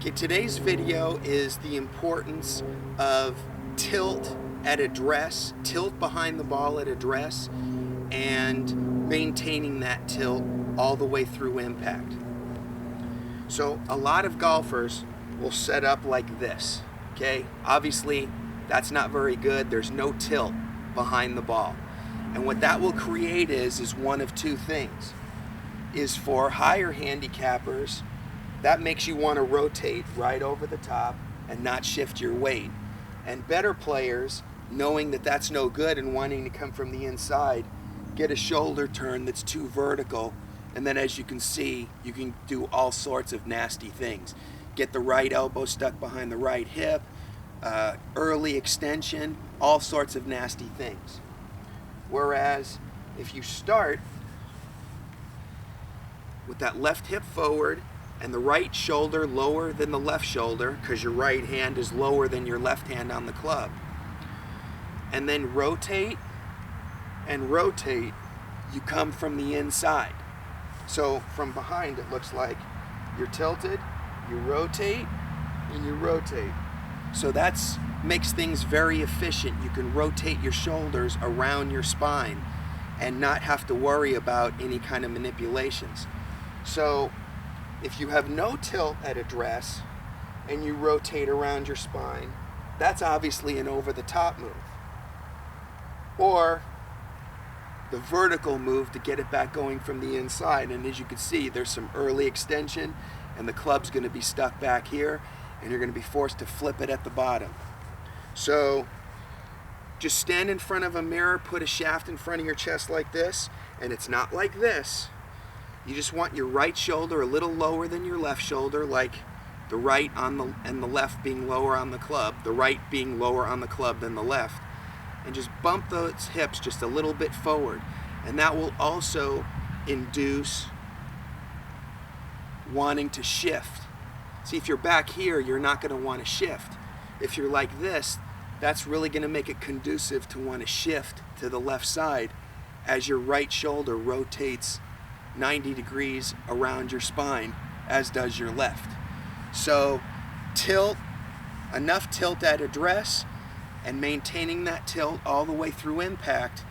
Okay, today's video is the importance of tilt at address, tilt behind the ball at address, and maintaining that tilt all the way through impact. So a lot of golfers will set up like this, okay? Obviously, that's not very good. There's no tilt behind the ball. And what that will create is one of two things. Is for higher handicappers, that makes you want to rotate right over the top and not shift your weight. And better players, knowing that that's no good and wanting to come from the inside, get a shoulder turn that's too vertical, and then as you can see, you can do all sorts of nasty things. Get the right elbow stuck behind the right hip, early extension, all sorts of nasty things. Whereas if you start with that left hip forward and the right shoulder lower than the left shoulder, because your right hand is lower than your left hand on the club, and then rotate and rotate, you come from the inside. So from behind it looks like you're tilted, you rotate, and you rotate. So that's makes things very efficient. You can rotate your shoulders around your spine and not have to worry about any kind of manipulations. So if you have no tilt at address and you rotate around your spine, that's obviously an over-the-top move. Or the vertical move to get it back going from the inside. And as you can see, there's some early extension and the club's going to be stuck back here and you're going to be forced to flip it at the bottom. So just stand in front of a mirror, put a shaft in front of your chest like this, and it's not like this. You just want your right shoulder a little lower than your left shoulder, like the right and the left being lower on the club, the right being lower on the club than the left. And just bump those hips just a little bit forward. And that will also induce wanting to shift. See, if you're back here, you're not going to want to shift. If you're like this, that's really going to make it conducive to want to shift to the left side as your right shoulder rotates 90 degrees around your spine, as does your left. So tilt, enough tilt at address, and maintaining that tilt all the way through impact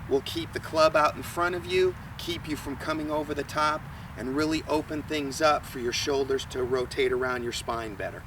will keep the club out in front of you, keep you from coming over the top, and really open things up for your shoulders to rotate around your spine better.